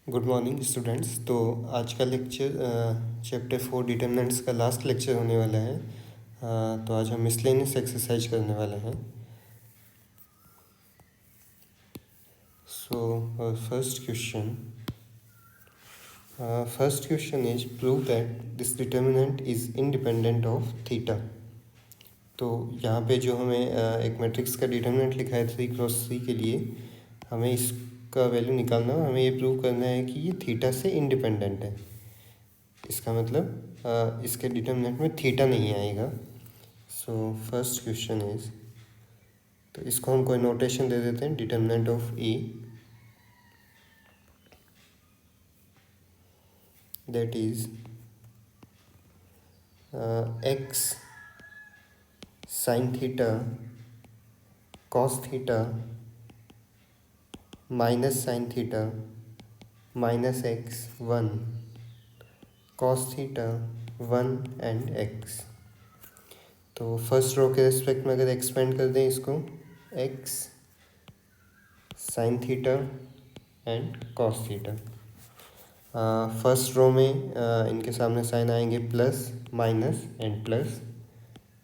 Good morning students. तो आज का लेक्चर चैप्टर 4 डिटरमिनेंट्स का लास्ट लेक्चर होने वाला है। तो आज हम मिसलेनियस एक्सरसाइज करने वाले हैं। So first question is prove that this determinant is independent of theta. तो यहाँ पे जो हमें एक मैट्रिक्स का डिटरमिनेंट लिखा है 3x3 के लिए, हमें इसका वैल्यू निकालना है। हमें ये प्रूव करना है कि ये थीटा से इंडिपेंडेंट है। इसका मतलब इसके डिटरमिनेंट में थीटा नहीं आएगा। सो फर्स्ट क्वेश्चन इज, तो इसको हम कोई नोटेशन दे देते हैं, determinant of a that is x sine theta cos theta minus sine theta minus x 1 cos theta 1 and x. तो फर्स्ट रो के रिस्पेक्ट में अगर एक्सपेंड कर दें इसको, x sine theta and cos theta. First row में इनके सामने साइन आएंगे plus minus and plus.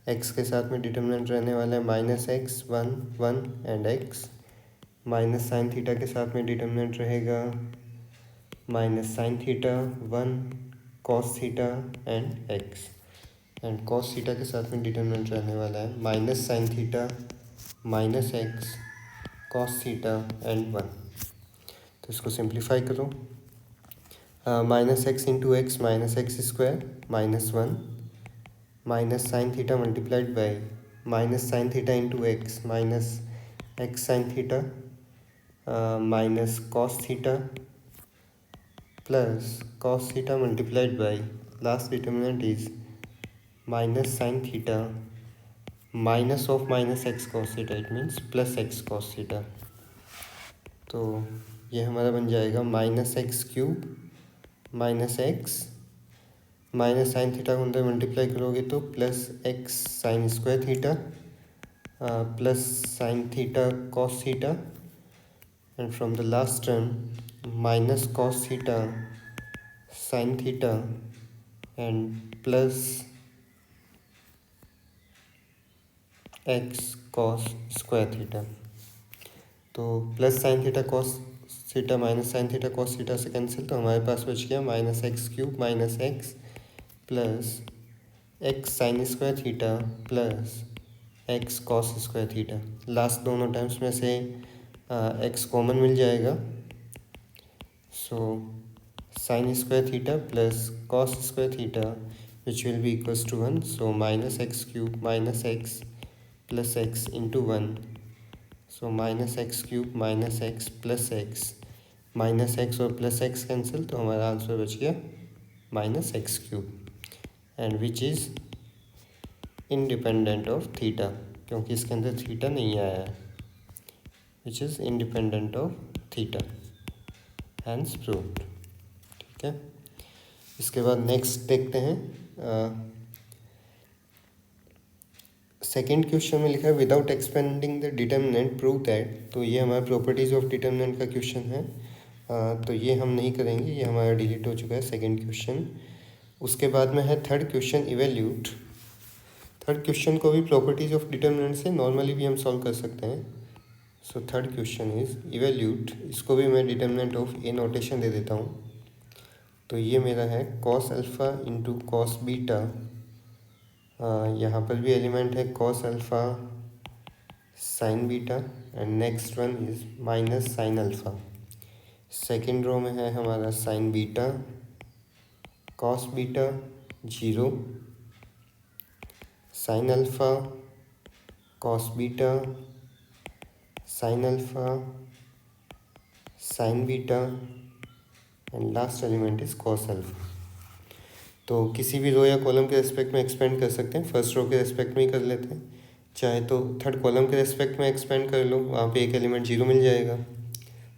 X के साथ में डिटरमिनेंट रहने वाला है minus x 1 1 and x. Minus sine theta के साथ में डिटरमिनेंट रहेगा minus sine theta 1 cos theta and x. And cos theta के साथ में डिटरमिनेंट रहने वाला है minus sine theta minus x cos theta and 1। तो इसको सिंप्लीफाई करो। Minus x into x minus x square minus 1 minus sine theta multiplied by minus sine theta into x minus x sine theta minus cos theta plus cos theta multiplied by last determinant is minus sine theta minus of minus x cos theta, it means plus x cos theta. तो ये हमारा बन जाएगा minus x cube minus x minus sine theta को अंदर multiply करोगे तो plus x sine square theta plus sine theta cos theta and from the last term minus cos theta sine theta and plus x cos square theta. तो plus sine theta cos theta minus sine theta cos theta से cancel, तो हमारे पास बच गया minus x cube minus x plus x sine square theta plus x cos square theta. Last दोनों terms में से एक्स कॉमन मिल जाएगा। So sine square theta plus cos square theta which will be equals to 1। So minus x cube minus x plus x into 1। So minus x cube minus x plus x, minus x और plus x cancel, तो हमारा answer बच गया minus x cube and which is independent of theta, क्योंकि इसके अंदर theta नहीं आया है, which is independent of theta, hence proved. ठीक है, इसके बाद नेक्स्ट देखते हैं। सेकेंड क्वेश्चन में लिखा है without expanding the determinant prove that. तो ये हमारा प्रॉपर्टीज ऑफ डिटर्मिनेंट का क्वेश्चन है। तो ये हम नहीं करेंगे, ये हमारा डिलीट हो चुका है सेकेंड क्वेश्चन। उसके बाद में है third question evaluate. Third question को भी प्रॉपर्टीज ऑफ डिटर्मिनेंट से नॉर्मली भी हम सॉल्व कर सकते हैं। So third question is evaluate. इसको भी मैं डिटर्मिनेंट ऑफ ए नोटेशन दे देता हूँ। तो ये मेरा है cos alpha into cos beta. यहाँ पर भी एलिमेंट है cos alpha sine beta and next one is minus sine alpha. Second row में है हमारा sine beta cos beta 0 sine alpha cos beta sine alpha sine beta and last element is cos alpha. तो किसी भी रो या column के respect में expand कर सकते हैं। फर्स्ट रो के रेस्पेक्ट में ही कर लेते हैं, चाहे तो थर्ड कॉलम के रेस्पेक्ट में एक्सपेंड कर लो, वहाँ पे एक एलिमेंट 0 मिल जाएगा।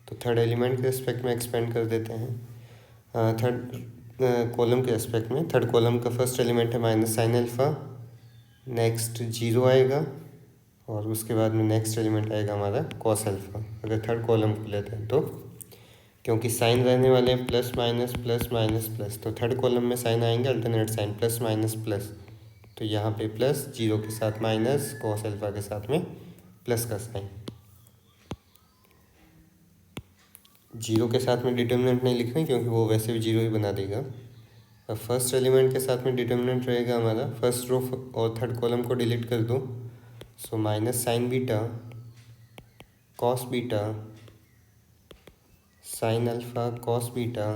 तो थर्ड एलिमेंट के रेस्पेक्ट में एक्सपेंड कर देते हैं। थर्ड कॉलम के रेस्पेक्ट में, थर्ड कॉलम का फर्स्ट एलिमेंट है माइनस साइन अल्फ़ा, नेक्स्ट 0 आएगा और उसके बाद में नेक्स्ट एलिमेंट आएगा हमारा कॉस अल्फ़ा, अगर थर्ड कॉलम को लेते हैं तो। क्योंकि साइन रहने वाले हैं plus minus plus minus plus, तो थर्ड कॉलम में साइन आएंगे alternate sign plus minus plus, तो यहाँ पे प्लस, जीरो के साथ माइनस, कॉस अल्फा के साथ में प्लस का साइन। जीरो के साथ में डिटर्मिनेंट नहीं लिख रहे क्योंकि वो वैसे भी जीरो ही बना देगा। अब फर्स्ट एलिमेंट के साथ में डिटर्मिनेंट रहेगा हमारा, फर्स्ट रो और थर्ड कॉलम को डिलीट कर दो, so minus sine beta cos beta sine alpha cos beta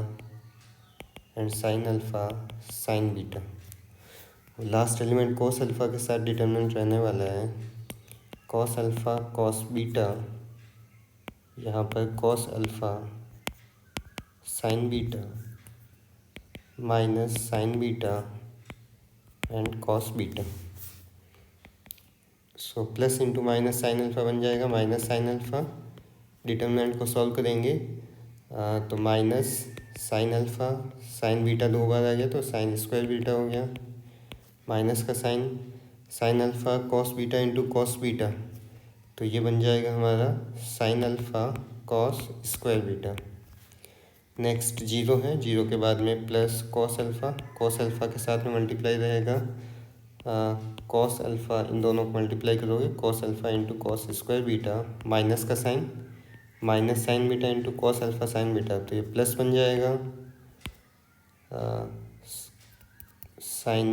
and sine alpha sine beta. Last element cos alpha के साथ डिटर्मिनेंट रहने वाला है कॉस अल्फा कॉस बीटा, यहाँ पर cos alpha sine beta minus sine beta and cos beta. So plus into minus sine alpha बन जाएगा minus sine alpha, determinant को सॉल्व करेंगे तो minus sine alpha, sine beta दो बार आ गया तो साइन स्क्वायर बीटा हो गया, माइनस का sign, sine alpha cos beta into cos beta, तो ये बन जाएगा हमारा sine alpha cos square beta. Next zero है, जीरो के बाद में प्लस कॉस अल्फा के साथ में मल्टीप्लाई रहेगा कॉस अल्फा, इन दोनों को मल्टीप्लाई करोगे cos alpha into cos square beta, minus का sine, minus sine beta into cos alpha sine beta, तो ये प्लस बन जाएगा sine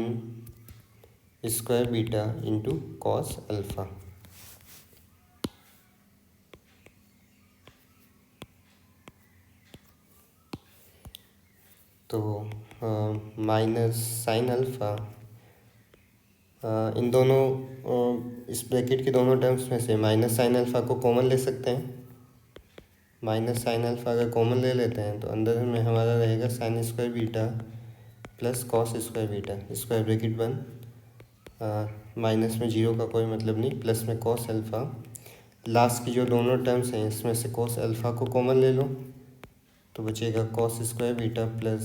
square beta into cos alpha. तो माइनस साइन अल्फा, इन दोनों इस ब्रैकेट के दोनों टर्म्स में से माइनस साइन अल्फा को कॉमन ले सकते हैं, माइनस साइन अल्फा अगर कॉमन ले लेते हैं तो अंदर में हमारा रहेगा sine square beta plus cos square beta, square bracket बंद, माइनस में जीरो का कोई मतलब नहीं, प्लस में कॉस अल्फा, लास्ट की जो दोनों टर्म्स हैं इसमें से कॉस अल्फा को कॉमन ले लो तो बचेगा cos square beta plus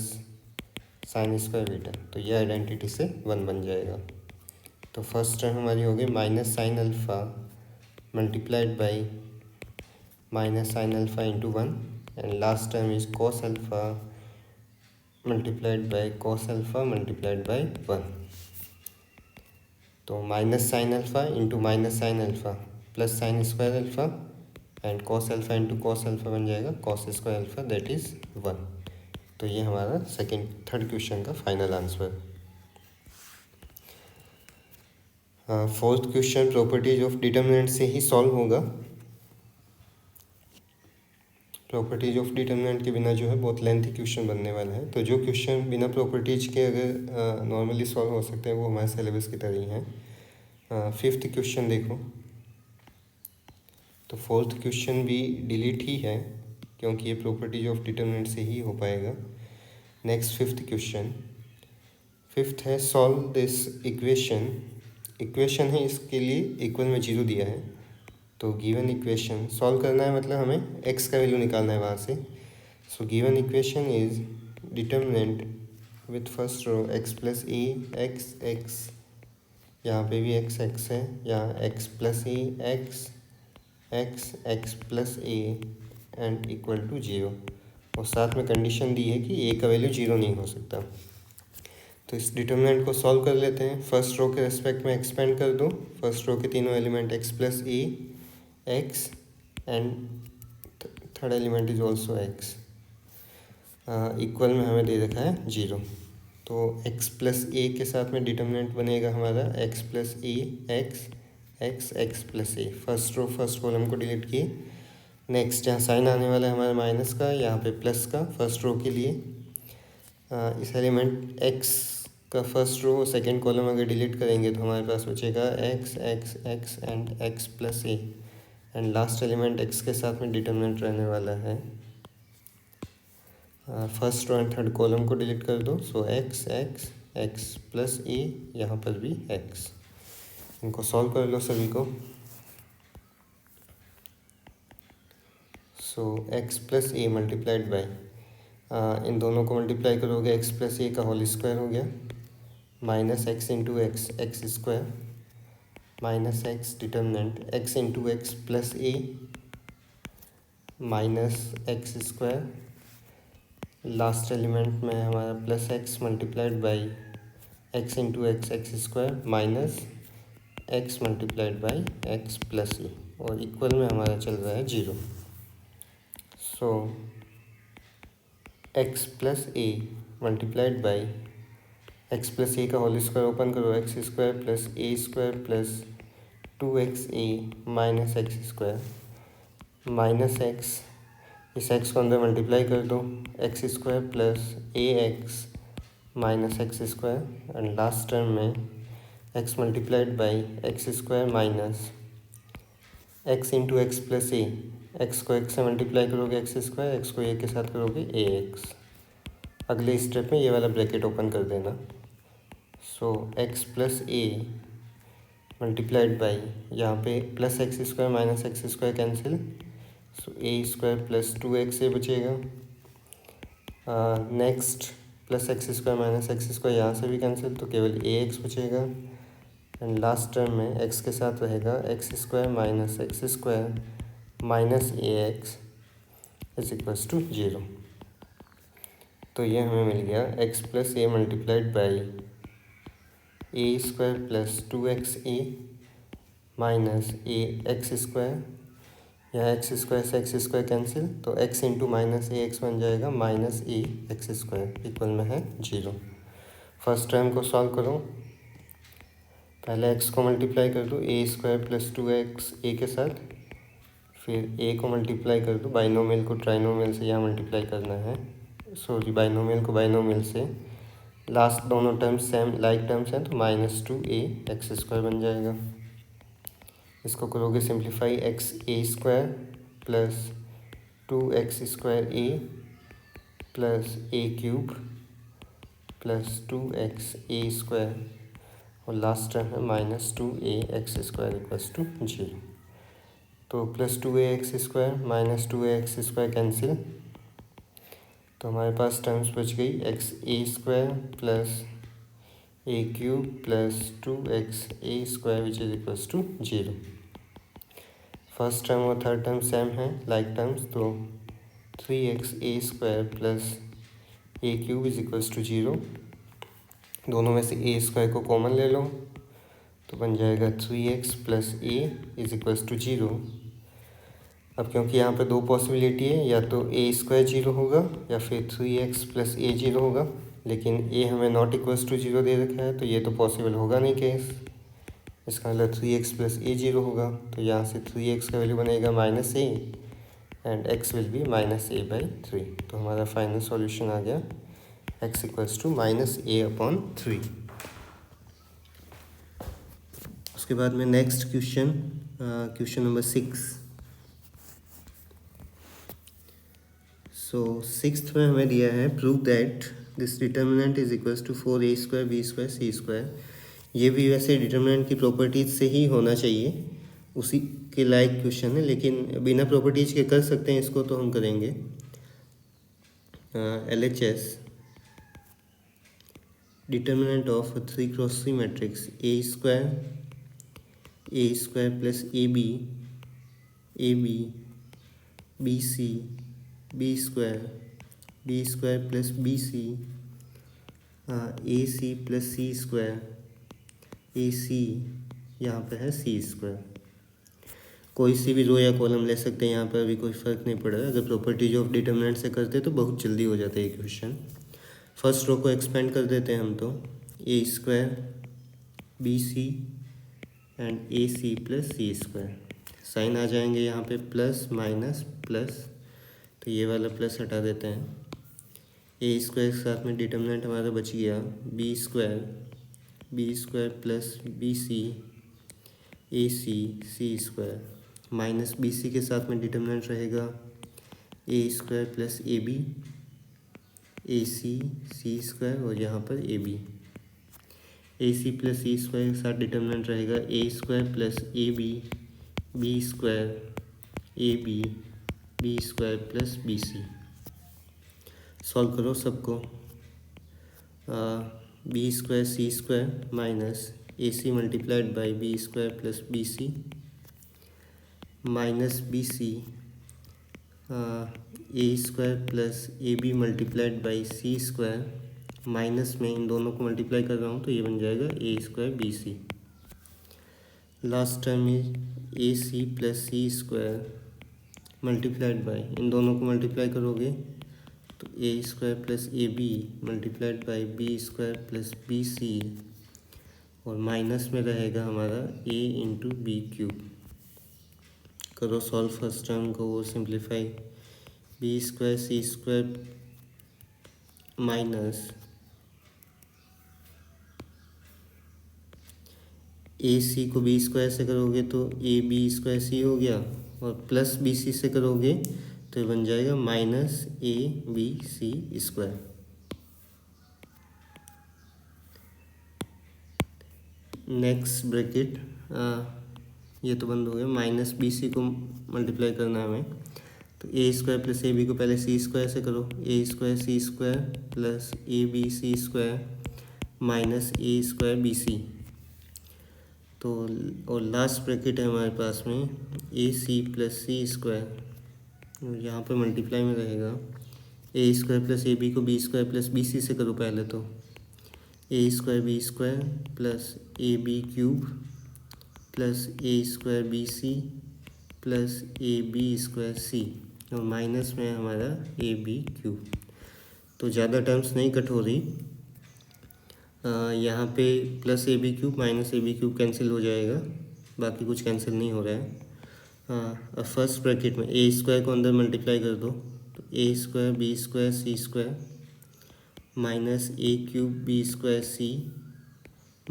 sine square beta, तो ये आइडेंटिटी से वन बन जाएगा। तो फर्स्ट टर्म हमारी होगी minus sine alpha multiplied by minus sine alpha into one, and last term is cos alpha multiplied by cos alpha multiplied by one. तो minus sine alpha into minus sine alpha plus sine square alpha and cos alpha into cos alpha बन जाएगा cos square alpha, that is one. तो ये हमारा third question का final answer. Fourth question properties of determinant से ही solve होगा, properties of determinant के बिना जो है बहुत लेंथी क्वेश्चन बनने वाला है। तो जो क्वेश्चन बिना प्रॉपर्टीज के अगर नॉर्मली सॉल्व हो सकते हैं वो हमारे सिलेबस की तरह ही हैं। फिफ्थ क्वेश्चन देखो, तो फोर्थ क्वेश्चन भी डिलीट ही है क्योंकि ये प्रॉपर्टीज ऑफ डिटर्मिनेंट से ही हो पाएगा। नेक्स्ट फिफ्थ क्वेश्चन, फिफ्थ है सॉल्व दिस इक्वेशन, इक्वेशन है इसके लिए इक्वल में जीरो दिया है, तो गिवन इक्वेशन सॉल्व करना है मतलब हमें एक्स का वैल्यू निकालना है वहाँ से। So given equation is determinant with first row x plus a x x, यहाँ पे भी एक्स एक्स है, यहाँ x plus a x x x plus a and equal to zero, और साथ में कंडीशन दी है कि ए का वैल्यू जीरो नहीं हो सकता। तो इस डिटर्मिनेंट को सॉल्व कर लेते हैं, फर्स्ट रो के रेस्पेक्ट में एक्सपेंड कर दो, फर्स्ट रो के तीनों element x plus a x and third element is also x, equal में हमें दे रखा है जीरो। तो एक्स प्लस ए के साथ में डिटर्मिनेंट बनेगा हमारा x plus a x x x plus A, first row first column को डिलीट किए। नेक्स्ट यहाँ साइन आने वाला है हमारा माइनस का, यहाँ पे प्लस का फर्स्ट रो के लिए, इस एलिमेंट एक्स का फर्स्ट रो सेकंड कॉलम अगर डिलीट करेंगे तो हमारे पास बचेगा x x x and x plus a, and last element x के साथ में डिटर्मिनेंट रहने वाला है, first row and third column को डिलीट कर दो, so x x x plus a, यहाँ पर भी एक्स। इनको सॉल्व कर लो सभी को। So x plus a multiplied by, इन दोनों को मल्टीप्लाई करोगे एक्स प्लस ए का होल स्क्वायर हो गया, minus x into x x square minus x determinant x into x plus a minus x square last element में हमारा plus x multiplied by x into x x square minus x multiplied by x plus a, और equal में हमारा चल रहा है 0। So x plus a multiplied by x plus a का whole square open करो, x square plus a square plus 2 x a minus x square minus x, इस x को अंदर मल्टीप्लाई कर दो, x square plus a x minus x square, and last term में x multiplied by x square minus x into x plus a, x को x से multiply करोगे x square, x को ए के साथ करोगे ए एक्स। अगले स्टेप में ये वाला ब्रैकेट ओपन कर देना। So x plus a multiplied by, यहाँ पे plus x square minus x square cancel, so a square plus 2 x a बचेगा। Next plus x square minus x square यहाँ से भी कैंसिल, तो केवल ए एक्स बचेगा, एंड लास्ट टर्म में एक्स के साथ रहेगा x square minus x square minus a x is equals to 0। तो ये हमें मिल गया x plus a multiplied by A square plus 2 x a minus a x square, या एक्स स्क्वायर से एक्स स्क्वायर कैंसिल, तो x into minus a x बन जाएगा minus a x square, equal में है 0। फर्स्ट टर्म को solve करो, पहले एक्स को मल्टीप्लाई कर दो ए स्क्वायर प्लस 2 एक्स ए के साथ, फिर ए को मल्टीप्लाई कर दो, बाइनोमियल को ट्राइनोमियल से यहाँ मल्टीप्लाई करना है, सॉरी बाइनोमियल को बाइनोमियल से, लास्ट दोनों टर्म्स सेम लाइक टर्म्स हैं, तो माइनस 2a एक्स स्क्वायर बन जाएगा। इसको करोगे simplify, x a square plus 2x square a plus a cube plus 2x a square, और लास्ट टर्म है minus 2a x square equals to 0। तो plus 2a x square minus 2a x square cancel, तो हमारे पास terms बच गई x a square plus a cube plus 2x a square which is equals to 0। First term और third term same है like terms, तो 3x a square plus a cube is equals to 0। दोनों में से ए square को common ले लो, तो बन जाएगा 3x plus a is equals to 0। अब क्योंकि यहाँ पे दो पॉसिबिलिटी है, या तो ए स्क्वायर 0 होगा या फिर 3x प्लस ए 0 होगा, लेकिन ए हमें नॉट इक्वल्स टू 0 दे रखा है, तो ये तो पॉसिबल होगा नहीं केस। इसका मतलब 3x प्लस ए 0 होगा, तो यहाँ से 3x का वैल्यू बनेगा minus a, and x will be minus a by 3। तो हमारा फाइनल सॉल्यूशन आ गया x equals to minus a upon 3। उसके बाद में नेक्स्ट क्वेश्चन नंबर 6। सो सिक्स्थ में हमें दिया है prove that this determinant is equals to 4a square b square c square. ये भी वैसे डिटर्मिनेंट की प्रॉपर्टीज से ही होना चाहिए, उसी के लायक क्वेश्चन है, लेकिन बिना प्रॉपर्टीज के कर सकते हैं इसको, तो हम करेंगे। LHS determinant of 3x3 matrix a square plus a b b c b square plus b c a c plus c square a c, यहाँ पे है सी स्क्वायर। कोई सी भी रो या कॉलम ले सकते हैं, यहाँ पर अभी कोई फ़र्क नहीं पड़ रहा है। अगर प्रॉपर्टीज ऑफ डिटर्मिनेंट से करते तो बहुत जल्दी हो जाता है ये क्वेश्चन। फर्स्ट रो को एक्सपेंड कर देते हैं हम, तो a square b c and a c plus c square, sign आ जाएंगे यहाँ पे प्लस माइनस प्लस, तो ये वाला प्लस हटा देते हैं। ए स्क्वायर के साथ में डिटर्मिनेंट हमारा बच गया b square plus b c a c square, minus b c के साथ में डिटर्मिनेंट रहेगा a square plus a c square, और यहाँ पर ए सी प्लस सी स्क्वायर के साथ डिटर्मिनेंट रहेगा a square plus b square b square plus b c. Solve करो सबको, b square c square minus a c multiplied by b square plus b c minus b c a square plus a b multiplied by c square, minus में इन दोनों को multiply कर रहा हूँ तो ये बन जाएगा a square b c. Last term is a c plus c square multiplied by, इन दोनों को मल्टीप्लाई करोगे तो a square plus a b multiplied by b square plus b c, और माइनस में रहेगा हमारा ए इंटू बी क्यूब। करो सॉल्व फर्स्ट टर्म को और simplify, b square c square minus a c को बी स्क्वायर से करोगे तो ए बी स्क्वायर सी हो गया, और प्लस बी सी से करोगे तो ये बन जाएगा minus a b c square. Next bracket, ये तो बंद हो गया, माइनस बी सी को मल्टीप्लाई करना है हमें, तो a square plus a b को पहले सी स्क्वायर से करो, a square c square plus a b c square minus a square b c. तो और लास्ट ब्रैकेट है हमारे पास में ए सी प्लस सी स्क्वायर, यहाँ पे मल्टीप्लाई में रहेगा a square plus a b को b square plus b c से करो पहले, तो a square b square plus a b cube plus a square b c plus a b square c, और माइनस में है हमारा ए बी क्यूब। तो ज़्यादा टर्म्स नहीं कट हो रही, यहाँ पे plus a b cube minus a b cube cancel हो जाएगा, बाकी कुछ कैंसिल नहीं हो रहा है। अब फर्स्ट ब्रैकेट में ए स्क्वायर को अंदर मल्टीप्लाई कर दो, तो a square b square c square minus a cube b square c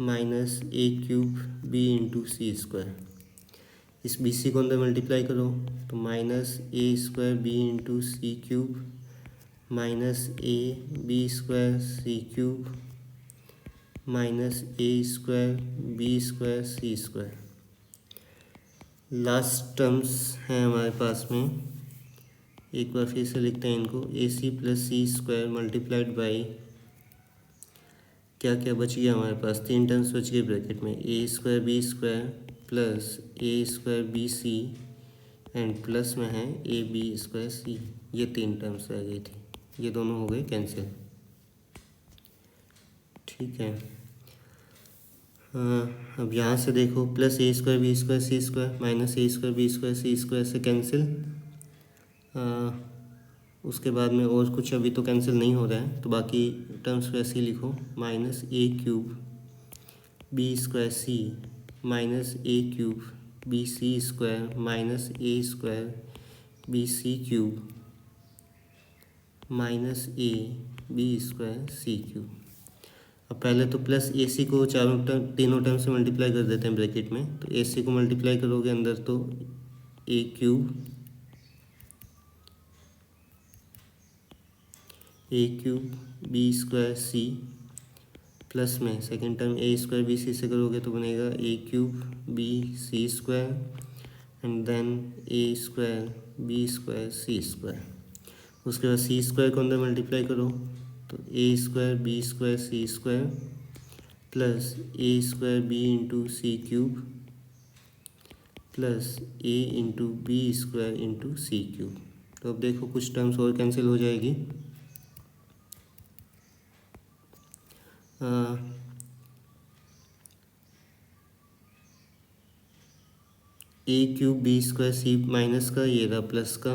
minus a cube b into c square. इस बी सी को अंदर मल्टीप्लाई करो तो minus a square b into c cube minus a b square c cube minus a square b square c square. Last terms हैं हमारे पास में, एक बार फिर से लिखते हैं इनको, a c plus c square multiplied by, क्या क्या बच गया हमारे पास, 3 टर्म्स बच गए ब्रैकेट में, a square b square plus a square b c and plus में है ए बी स्क्वायर सी, ये 3 टर्म्स रह गई थी, ये दोनों हो गए कैंसिल। ठीक है, अब यहाँ से देखो plus a square b square c square minus a square b square c square से कैंसिल, उसके बाद में और कुछ अभी तो कैंसिल नहीं हो रहा है, तो बाकी टर्म्स वैसे ही लिखो, minus a cube b square c minus a cube b c square minus a square b c cube minus a b square c cube. अब पहले तो प्लस ए सी को तीनों टर्म से मल्टीप्लाई कर देते हैं ब्रैकेट में, तो ए सी को मल्टीप्लाई करोगे अंदर तो a cube b square c plus में second term a square b c से करोगे तो बनेगा a cube b c square and then a square b square c square. उसके बाद सी स्क्वायर को अंदर मल्टीप्लाई करो तो a square b square c square plus a square b into c cube plus a into b square into c cube. तो अब देखो कुछ टर्म्स और कैंसिल हो जाएगी, a cube b square c minus का ये रहा प्लस का,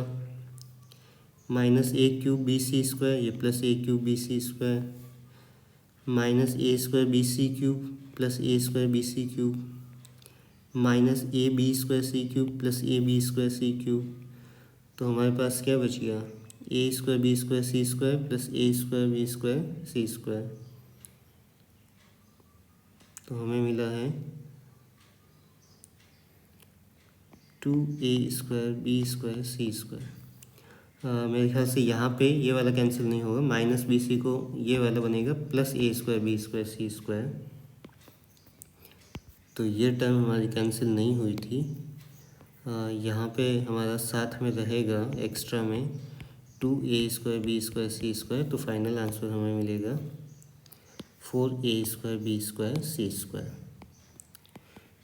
minus a cube b c square ये plus a cube b c square minus a square b c cube plus a square b c cube minus a b square c cube plus a b square c cube. तो हमारे पास क्या बच गया, a square b square c square plus a square b square c square. तो हमें मिला है 2a square b square c square. मेरे ख्याल से यहाँ पे ये वाला कैंसिल नहीं होगा, माइनस बी सी को ये वाला बनेगा plus a square b square c square. तो ये टर्म हमारी कैंसिल नहीं हुई थी, यहाँ पे हमारा साथ में रहेगा एक्स्ट्रा में 2a square b square c square. तो फाइनल आंसर हमें मिलेगा 4a square b square c square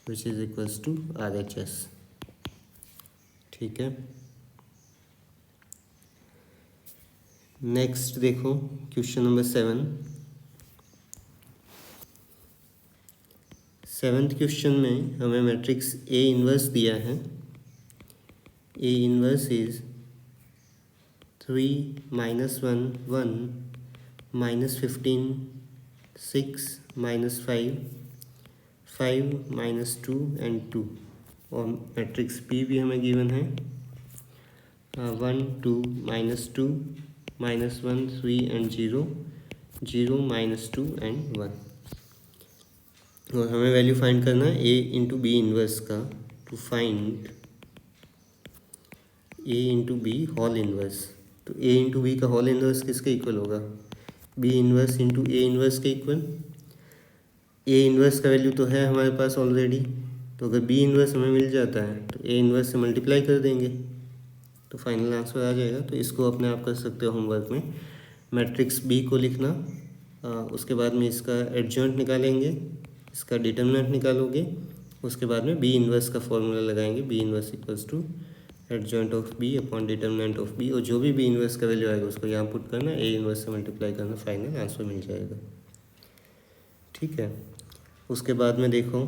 which is equals to RHS। ठीक है, नेक्स्ट देखो क्वेश्चन नंबर 7। सेवन्थ क्वेश्चन में हमें मैट्रिक्स ए इन्वर्स दिया है। A inverse is 3 -1 1 -15 6 -5 5 -2 and 2। और मैट्रिक्स बी भी हमें गिवन है 1 2 -2 -1 3 एंड 0 0 -2 एंड 1। और हमें वैल्यू फाइंड करना है ए इंटू बी इन्वर्स का। To find a into b whole inverse, तो ए इंटू बी का होल इन्वर्स किसके इक्वल होगा? B inverse into a inverse के इक्वल। ए इन्वर्स का वैल्यू तो है हमारे पास ऑलरेडी, तो अगर बी इन्वर्स हमें मिल जाता है तो ए इन्वर्स से मल्टीप्लाई कर देंगे तो फाइनल आंसर आ जाएगा। तो इसको अपने आप कर सकते हो होमवर्क में। मैट्रिक्स बी को लिखना, उसके बाद में इसका एडजॉइंट निकालेंगे, इसका डिटर्मिनेंट निकालोगे, उसके बाद में बी इन्वर्स का फॉर्मूला लगाएंगे। B inverse equals to adjoint of b upon determinant of b, और जो भी बी इन्वर्स का वैल्यू आएगा उसको यहाँ पुट करना, ए इन्वर्स से मल्टीप्लाई करना, फाइनल आंसर मिल जाएगा। ठीक है। उसके बाद में देखो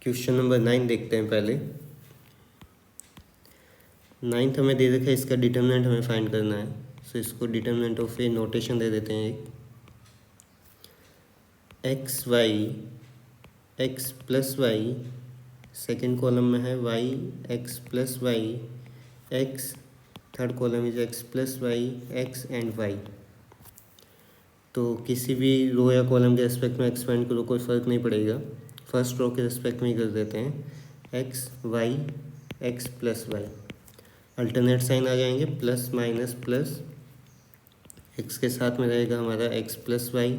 क्वेश्चन नंबर 9 देखते हैं पहले। 9th हमें दे रखा है, इसका डिटर्मिनेंट हमें फाइंड करना है। सो इसको डिटर्मिनेंट ऑफ ए नोटेशन दे देते हैं एक। X y x plus y, second column में है y x plus y x, third column is x plus y x and y. तो किसी भी रो या कॉलम के रिस्पेक्ट में एक्सपेंड करो कोई फ़र्क नहीं पड़ेगा, फर्स्ट रो के रिस्पेक्ट में ही कर देते हैं। X y x plus y, alternate sign आ जाएंगे, प्लस माइनस प्लस। एक्स के साथ में रहेगा हमारा x plus y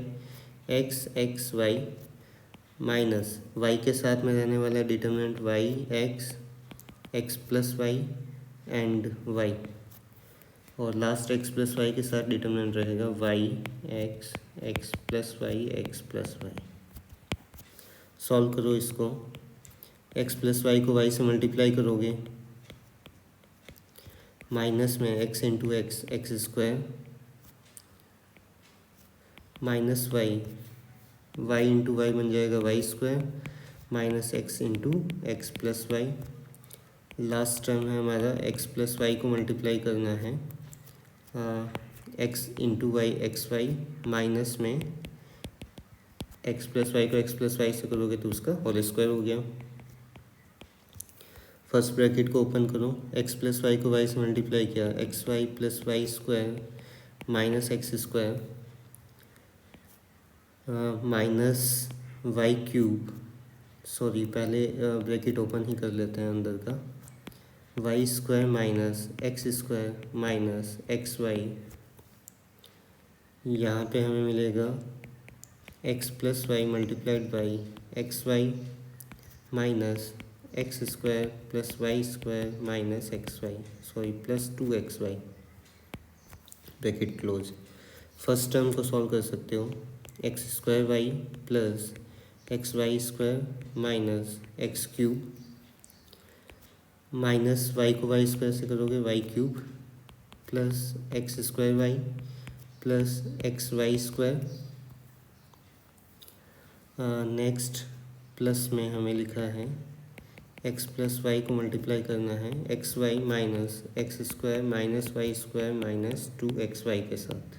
x x y, minus y के साथ में रहने वाला determinant y x x plus y and y, और लास्ट एक्स प्लस वाई के साथ डिटर्मिनेंट रहेगा y x x plus y x plus y. Solve करो इसको। एक्स प्लस वाई को वाई से मल्टीप्लाई करोगे, माइनस में x into x x square, minus y y into y बन जाएगा y square, minus x into x plus y. Last term है हमारा एक्स प्लस वाई को मल्टीप्लाई करना है, x into y x y, minus में x plus y को x plus y से करोगे तो उसका होल स्क्वायर हो गया। फर्स्ट ब्रैकेट को ओपन करो, एक्स प्लस वाई को वाई से मल्टीप्लाई किया, x y plus y square minus x square minus y cube, sorry पहले ब्रैकेट ओपन ही कर लेते हैं अंदर का, y square minus x square minus x y. यहाँ पे हमें मिलेगा x plus y multiplied by x y minus x square plus y square minus x y, sorry plus 2xy, bracket close. First term को solve कर सकते हो, x square y plus x y square minus x cube, minus y को y square से करोगे y cube, plus x square y plus x y square. Next plus में हमें लिखा है एक्स प्लस वाई को मल्टीप्लाई करना है x y minus x square minus y square minus 2xy के साथ।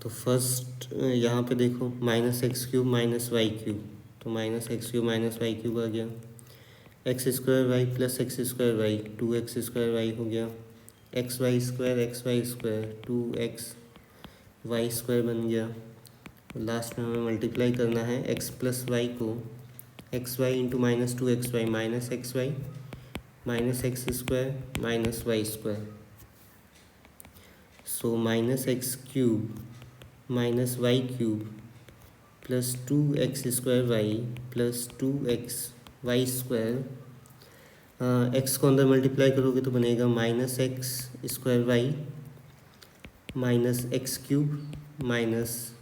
तो फर्स्ट यहाँ पे देखो minus x cube minus y cube, तो minus x cube minus y cube आ गया, x square y plus x square y 2x square y हो गया, x y square 2x y square बन गया। लास्ट में हमें मल्टीप्लाई करना है एक्स प्लस वाई को, x y into minus 2xy minus x y minus x square minus y square, so minus x cube minus y cube plus 2x square y plus 2x y square. X को अंदर multiply करोगे तो बनेगा minus x square y minus x cube minus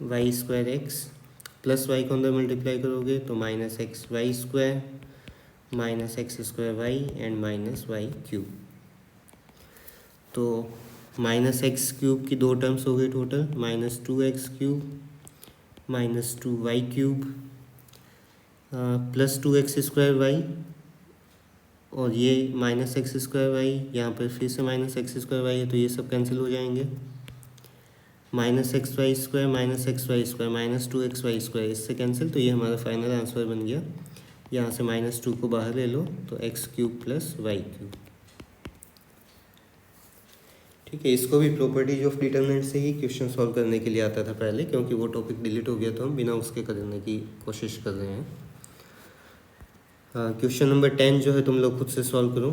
y square x, plus y को अंदर multiply करोगे तो minus x y square minus x square y and minus y cube. तो माइनस एक्स क्यूब की दो टर्म्स हो गई total, minus two x cube minus two y cube plus two x square y, और ये minus x square Y, यहाँ पर फिर से माइनस एक्स स्क्वायर वाई है तो ये सब कैंसिल हो जाएंगे। Minus x y square minus two x y square, इससे कैंसिल, तो ये हमारा फाइनल आंसर बन गया। यहाँ से माइनस टू को बाहर ले लो तो x cube plus y cube. ठीक है, इसको भी प्रॉपर्टीज ऑफ डिटरमिनेंट से ही क्वेश्चन सॉल्व करने के लिए आता था पहले, क्योंकि वो टॉपिक डिलीट हो गया तो हम बिना उसके करने की कोशिश कर रहे हैं। क्वेश्चन नंबर 10 जो है तुम लोग खुद से सॉल्व करो।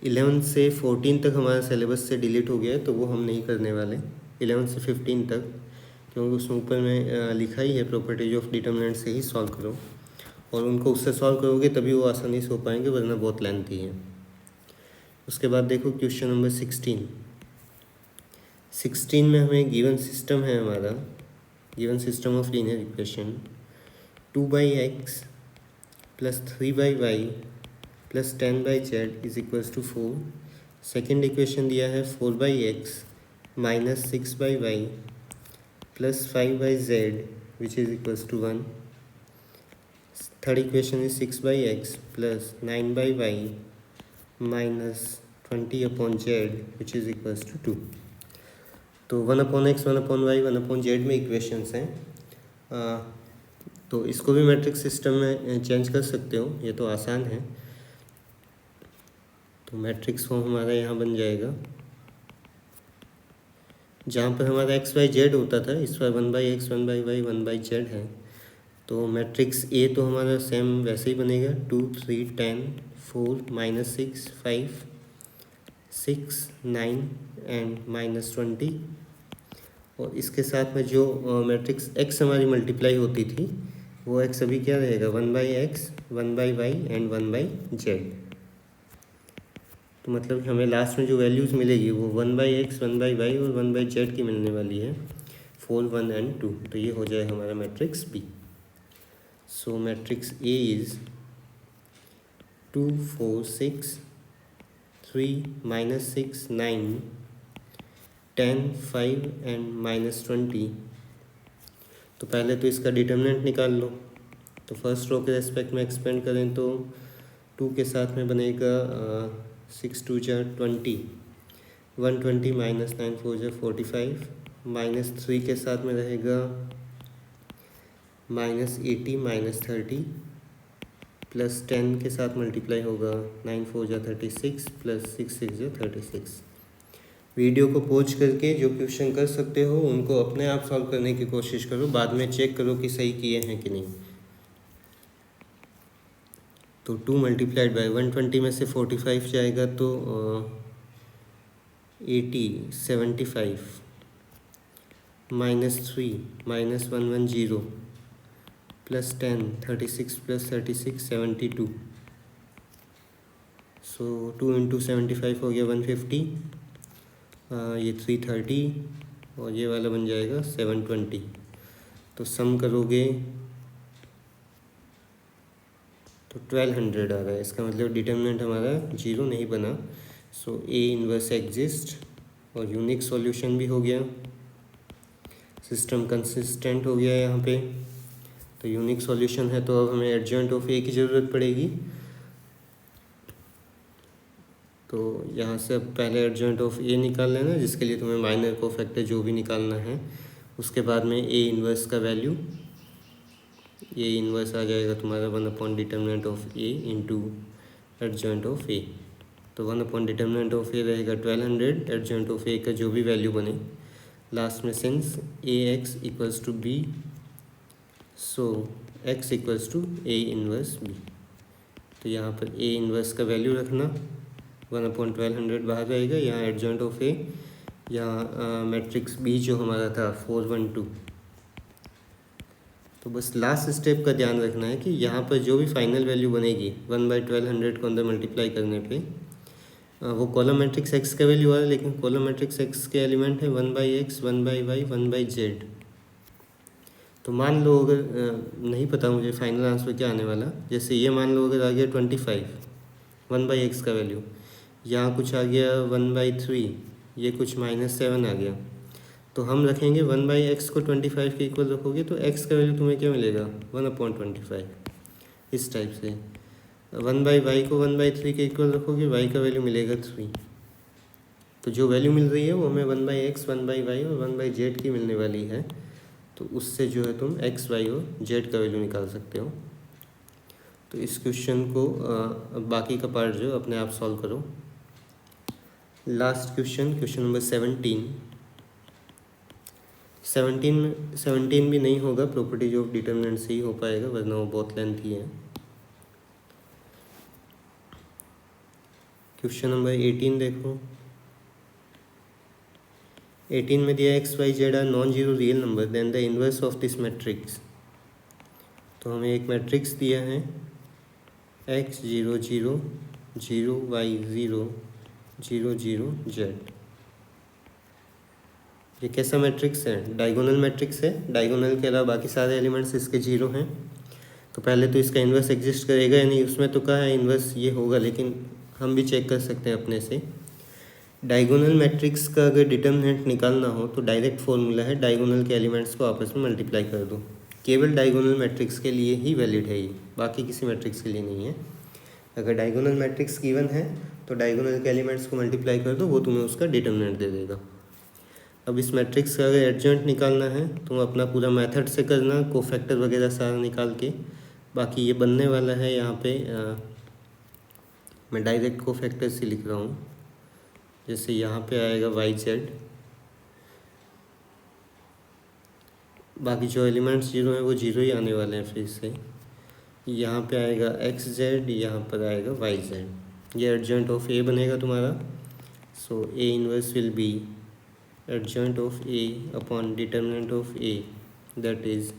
11 से 14 तक हमारा सिलेबस से डिलीट हो गया है तो वो हम नहीं करने वाले। 11 से 15 तक, क्योंकि उसमें ऊपर में लिखा ही है प्रॉपर्टीज ऑफ डिटरमिनेंट से ही सॉल्व करो, और उनको उससे सॉल्व करोगे तभी वो आसानी से हो पाएंगे, वरना बहुत लेंथी है। उसके बाद देखो क्वेश्चन नंबर 16 में हमें गिवन सिस्टम है हमारा, given system of linear equation 2/x plus 3/y plus 10/z is equals to 4। Second equation दिया है 4/x minus 6/y plus 5/z which is equals to 1। Third equation is 6/x plus 9/y minus 20/z which is equals to 2। तो 1/x 1/y 1/z में equations हैं। तो इसको भी matrix system में change कर सकते हो, ये तो आसान है। तो मैट्रिक्स फॉर्म हमारा यहाँ बन जाएगा, जहाँ पर हमारा एक्स वाई जेड होता था, इस बार 1/x 1/y 1/z है। तो मैट्रिक्स ए तो हमारा सेम वैसे ही बनेगा, 2 3 10 4 -6 5 6 9 एंड -20। और इसके साथ में जो मैट्रिक्स एक्स हमारी मल्टीप्लाई होती थी वो एक्स अभी क्या रहेगा, 1/x 1/y एंड 1/z। तो मतलब हमें लास्ट में जो वैल्यूज़ मिलेगी वो 1/x 1/y और 1/z की मिलने वाली है, 4 1 एंड 2। तो ये हो जाए हमारा matrix B. So matrix A is 2 4 6 3 -6 9 10 5 and -20। तो पहले तो इसका डिटर्मिनेंट निकाल लो। तो फर्स्ट रो के रेस्पेक्ट में एक्सपेंड करें तो 2 के साथ में बनेगा 6 2 जा 20 120 माइनस 9 4 जा 45 -3 के साथ में रहेगा -80 -30 प्लस 10 के साथ मल्टीप्लाई होगा 9 4 जा 36 प्लस 6 6 जा 36। वीडियो को पॉज करके जो क्वेश्चन कर सकते हो उनको अपने आप सॉल्व करने की कोशिश करो, बाद में चेक करो कि सही किए हैं कि नहीं। तो 2 मल्टीप्लाइड बाई 120 में से 45 जाएगा तो 80 75 -3 -110 प्लस 10 36 प्लस 36 72। सो 2 इंटू 75 हो गया 150, ये 330 और ये वाला बन जाएगा 720। तो सम करोगे तो 1200 आ रहा है, इसका मतलब डिटर्मिनेंट हमारा 0 नहीं बना। सो ए इनवर्स एग्जिस्ट और यूनिक सॉल्यूशन भी हो गया, सिस्टम कंसिस्टेंट हो गया यहाँ पे। तो यूनिक सॉल्यूशन है तो अब हमें एडजॉइंट ऑफ ए की ज़रूरत पड़ेगी। तो यहाँ से अब पहले एडजॉइंट ऑफ ए निकाल लेना, जिसके लिए तुम्हें माइनर कोफैक्टर जो भी निकालना है। उसके बाद में ए इनवर्स का वैल्यू, ए इनवर्स आ जाएगा तुम्हारा 1 determinant of a into adjoint of a. तो 1 डिटर्मिनेंट ऑफ ए रहेगा 1200, एडजॉइंट ऑफ ए का जो भी वैल्यू बने लास्ट में, since A x equals to B, so x equals to A inverse B. तो यहाँ पर ए इनवर्स का वैल्यू रखना, 1/1200 बाहर रहेगा, यहाँ एडजॉइंट ऑफ ए, यहाँ मैट्रिक्स बी जो हमारा था 4 1 2। तो बस लास्ट स्टेप का ध्यान रखना है कि यहाँ पर जो भी फाइनल वैल्यू बनेगी 1/1200 को अंदर मल्टीप्लाई करने पे, वो कॉलम मैट्रिक्स एक्स का वैल्यू आ रहा है, लेकिन कॉलम मैट्रिक्स एक्स के एलिमेंट है 1/x 1/y 1/z। तो मान लो अगर नहीं पता मुझे फाइनल आंसर क्या आने वाला, जैसे ये मान लो अगर आ गया 25 1/x का वैल्यू, यहाँ कुछ आ गया 1/3, ये कुछ -7 आ गया, तो हम रखेंगे 1/x को 25 के इक्वल रखोगे तो x का वैल्यू तुम्हें क्या मिलेगा 1/25, इस टाइप से। 1/y को 1/3 के इक्वल रखोगे, y का वैल्यू मिलेगा 3। तो जो वैल्यू मिल रही है वो हमें 1/x 1/y और 1/z की मिलने वाली है, तो उससे जो है तुम x y और z का वैल्यू निकाल सकते हो। तो इस क्वेश्चन को बाकी का पार्ट जो अपने आप सॉल्व करो। लास्ट क्वेश्चन, क्वेश्चन नंबर 17 भी नहीं होगा, प्रॉपर्टीज ऑफ डिटरमिनेंट से ही हो पाएगा, वरना वो बहुत लेंथी है। क्वेश्चन नंबर 18 देखो। 18 में दिया x y z are non zero real number then the inverse of this matrix. तो हमें एक मैट्रिक्स दिया है x 0 0 0 y 0 0 0 z। ये कैसा मैट्रिक्स है? डायगोनल मैट्रिक्स है। डायगोनल के अलावा बाकी सारे एलिमेंट्स इसके जीरो हैं। तो पहले तो इसका इन्वर्स एग्जिस्ट करेगा या नहीं, उसमें तो कहा है इन्वर्स ये होगा, लेकिन हम भी चेक कर सकते हैं अपने से। डायगोनल मैट्रिक्स का अगर डिटर्मिनेंट निकालना हो तो डायरेक्ट फॉर्मूला है डायगोनल के एलिमेंट्स को आपस में मल्टीप्लाई कर दो। केवल डायगोनल मैट्रिक्स के लिए ही वैलिड है ये, बाकी किसी मैट्रिक्स के लिए नहीं है। अगर डायगोनल मैट्रिक्स गिवन है तो डायगोनल के एलिमेंट्स को मल्टीप्लाई कर दो, वो तुम्हें उसका डिटर्मिनेंट दे देगा। अब इस मैट्रिक्स का अगर एडजॉइंट निकालना है तुम अपना पूरा मेथड से करना, कोफैक्टर वगैरह सारा निकाल के। बाकी ये बनने वाला है यहाँ पे मैं डायरेक्ट कोफैक्टर से लिख रहा हूँ। जैसे यहाँ पे आएगा YZ, बाकी जो एलिमेंट्स जीरो हैं वो जीरो ही आने वाले हैं फिर से। यहाँ पे आएगा XZ, यहाँ पर आएगा YZ। ये एडजॉइंट ऑफ A बनेगा तुम्हारा। सो A inverse will be adjoint of A upon determinant of A, that is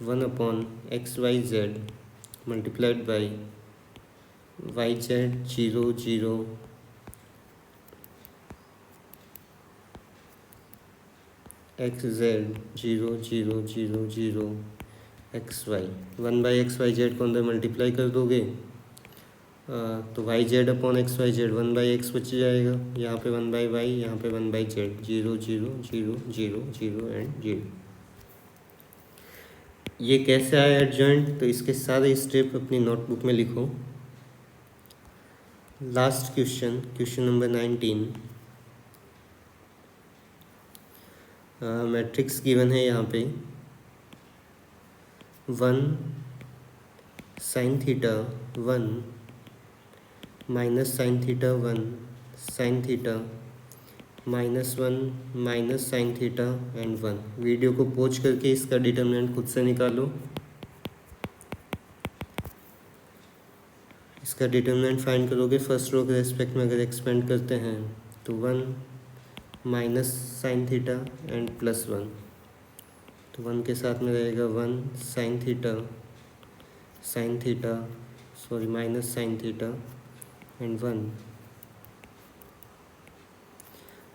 1/XYZ multiplied by YZ 0 0 XZ 0 0 0 0 XY। 1/XYZ को अंदर मल्टीप्लाई कर दोगे तो YZ अपॉन XYZ 1/X बच जाएगा। यहाँ पे 1/Y, यहाँ पे 1/Z, 0 0 0 0 0 एंड 0। ये कैसे आया एडजॉइंट? तो इसके सारे स्टेप अपनी नोटबुक में लिखो। Last question, question number 19। Matrix given है यहाँ पे 1 sin theta 1 minus sine theta 1 sine theta -1 minus sine theta and 1। Video को पॉज करके इसका डिटर्मिनेंट खुद से निकालो। इसका डिटर्मिनेंट फाइंड करोगे फर्स्ट रो के रेस्पेक्ट में अगर एक्सपेंड करते हैं तो 1 माइनस साइन थीटा एंड +1। तो 1 के साथ में रहेगा 1 sine theta sorry minus sine theta and 1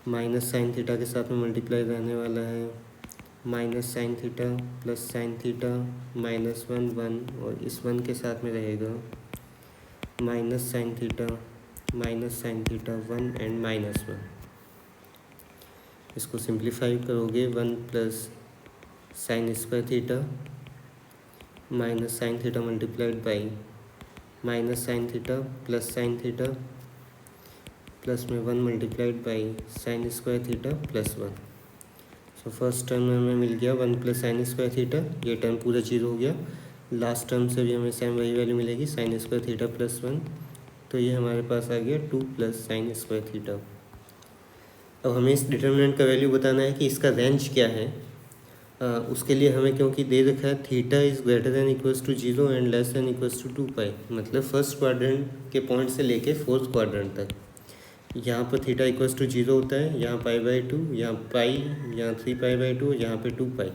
minus sine theta के साथ में मल्टीप्लाई रहने वाला है minus sine theta plus sine theta -1 1, और इस 1 के साथ में रहेगा माइनस साइन थीटा 1 एंड -1। इसको सिंप्लीफाई करोगे 1 plus sine square theta minus sine theta multiplied by minus sine theta plus sine theta plus में 1 multiplied by sine square theta +1। So first term में हमें मिल गया 1 प्लस साइन स्क्वायर थीटा, ये term पूरा zero हो गया। लास्ट टर्म से भी हमें सेम वही वैल्यू मिलेगी साइन स्क्वायर थीटा +1, तो ये हमारे पास आ गया 2 प्लस साइन स्क्वायर थीटा। अब हमें इस डिटर्मिनेंट का वैल्यू बताना है कि इसका रेंज क्या है। उसके लिए हमें क्योंकि दे रखा है theta is greater than equals to 0 and less than equals to 2π, मतलब फर्स्ट क्वाड्रेंट के पॉइंट से लेके फोर्थ क्वाड्रेंट तक। यहाँ पर थीटा इक्वल्स टू 0 होता है, यहाँ π/2, यहाँ पाई, यहाँ 3π/2, यहाँ पे 2π।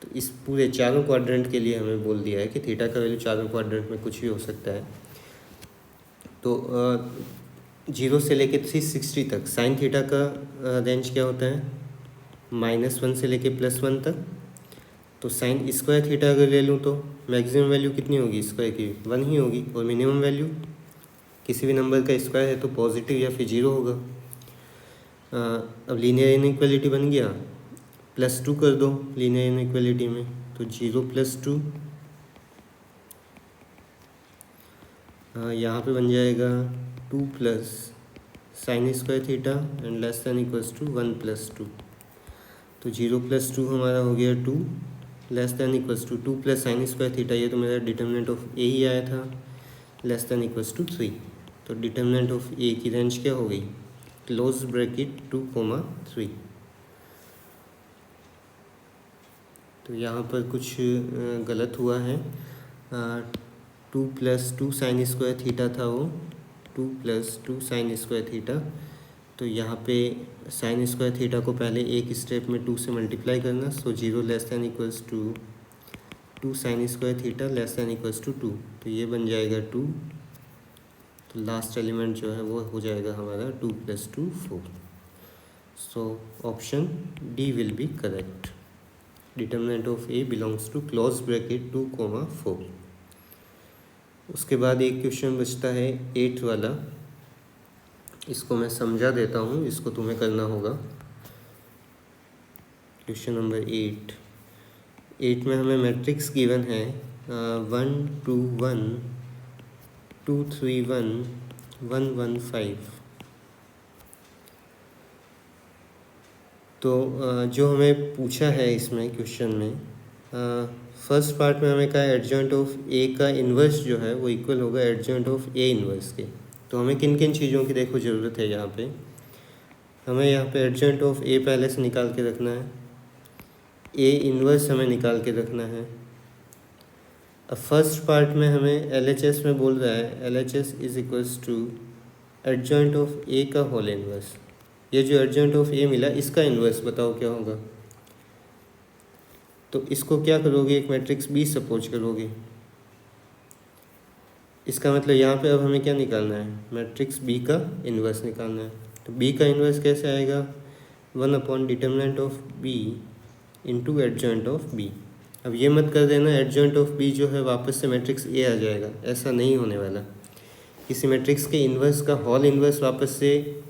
तो इस पूरे चारों क्वाड्रेंट के लिए हमें बोल दिया है कि थीटा का वैल्यू चारों क्वाड्रेंट में कुछ भी हो सकता है। तो 0 से लेके 360 तक साइन थीटा का रेंज क्या होता है? -1 से लेके +1 तक। तो साइन स्क्वायर थीटा अगर ले लूँ तो मैक्सिमम वैल्यू कितनी होगी स्क्वायर की, 1 ही होगी, और मिनिमम वैल्यू किसी भी नंबर का स्क्वायर है तो पॉजिटिव या फिर 0 होगा। अब लीनियर इनइक्वालिटी बन गया, +2 कर दो लीनियर इनइक्वालिटी में, तो 0 + 2, यहाँ पे बन जाएगा 2 plus sine square theta and less than equals to 1 + 2। तो 0 + 2 हमारा हो गया 2, less than equals to 2 plus sine square theta, ये तो मेरा डिटर्मिनेंट ऑफ ए ही आया था, लेस दैन इक्वल्स टू 3। तो डिटर्मिनेंट ऑफ ए की रेंज क्या हो गई, क्लोज ब्रैकेट 2, 3। तो यहाँ पर कुछ गलत हुआ है, 2 + 2 साइन स्क्वायर थीटा था वो, 2 + 2 साइन स्क्वायर थीटा। तो यहाँ पे साइन स्क्वायर थीटा को पहले एक स्टेप में 2 से मल्टीप्लाई करना, so 0 less than equals to 2 sine square theta less than equals to 2, तो ये बन जाएगा 2। तो लास्ट एलिमेंट जो है वो हो जाएगा हमारा 2 + 2 4। So option D will be correct. Determinant of A belongs to close bracket 2, 4। उसके बाद एक क्वेश्चन बचता है 8 वाला, इसको मैं समझा देता हूँ, इसको तुम्हें करना होगा। क्वेश्चन नंबर 8 में हमें मैट्रिक्स गिवन है 1 2 1 2 3 1 1 1 5। तो जो हमें पूछा है इसमें क्वेश्चन में, फर्स्ट पार्ट में हमें कहा एडजॉइंट ऑफ ए का इन्वर्स जो है वो इक्वल होगा एडजॉइंट ऑफ ए इन्वर्स के। तो हमें किन किन चीज़ों की देखो ज़रूरत है यहाँ पे, हमें यहाँ पे एडजॉइंट ऑफ ए पहले से निकाल के रखना है, ए इन्वर्स हमें निकाल के रखना है। अब फर्स्ट पार्ट में हमें LHS में बोल रहा है LHS is equals to adjoint of a का होल इन्वर्स। ये जो एडजॉइंट ऑफ ए मिला इसका इन्वर्स बताओ क्या होगा। तो इसको क्या करोगे, एक मैट्रिक्स बी सपोज करोगे, इसका मतलब यहाँ पे अब हमें क्या निकालना है, मैट्रिक्स बी का इन्वर्स निकालना है। तो बी का इन्वर्स कैसे आएगा, 1 determinant of B into adjoint of B. अब ये मत कर देना एडजॉइंट ऑफ बी जो है वापस से मैट्रिक्स ए आ जाएगा, ऐसा नहीं होने वाला। किसी मैट्रिक्स के इन्वर्स का होल इन्वर्स वापस से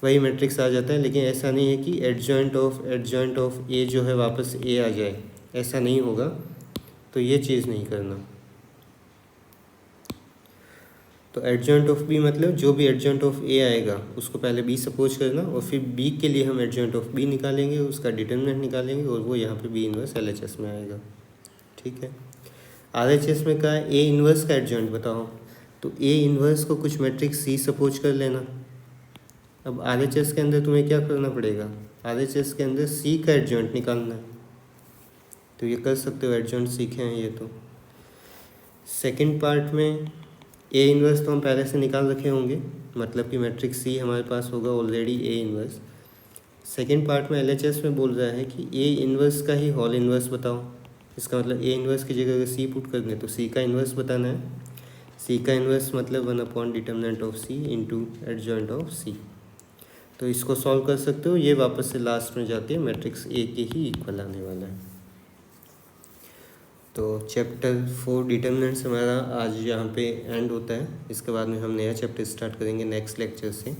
वही मैट्रिक्स आ जाता है, लेकिन ऐसा नहीं है कि एडजॉइंट ऑफ ए जो है वापस ए आ जाए, ऐसा नहीं होगा। तो ये चीज़ नहीं करना। तो एडजॉइंट ऑफ बी मतलब जो भी एडजॉइंट ऑफ ए आएगा उसको पहले बी सपोज करना, और फिर बी के लिए हम एडजॉइंट ऑफ बी निकालेंगे, उसका डिटर्मिनेंट निकालेंगे, और वो यहाँ पे बी इन्वर्स LHS में आएगा। ठीक है। RHS में कहा है ए इन्वर्स का एडजॉइंट बताओ, तो ए इन्वर्स को कुछ मैट्रिक्स सी सपोज कर लेना। अब RHS के अंदर तुम्हें क्या करना पड़ेगा, RHS के अंदर सी का एडजॉइंट निकालना है। तो ये कर सकते हो, एडजॉइंट सीखे हैं ये। तो सेकेंड पार्ट में ए इन्वर्स तो हम पहले से निकाल रखे होंगे, मतलब कि मैट्रिक्स सी हमारे पास होगा already A inverse. Second part में LHS में बोल रहा है कि ए इन्वर्स का ही होल इन्वर्स बताओ। इसका मतलब ए इन्वर्स की जगह अगर सी पुट कर दें तो सी का इन्वर्स बताना है। सी का इन्वर्स मतलब 1 determinant of c into adjoint of c. तो इसको सॉल्व कर सकते हो, ये वापस से लास्ट में जाके मैट्रिक्स ए के ही इक्वल आने वाला है। तो चैप्टर 4 डिटर्मिनेंट्स हमारा आज यहाँ पे एंड होता है। इसके बाद में हम नया चैप्टर स्टार्ट करेंगे नेक्स्ट लेक्चर से।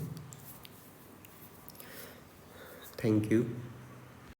Thank you.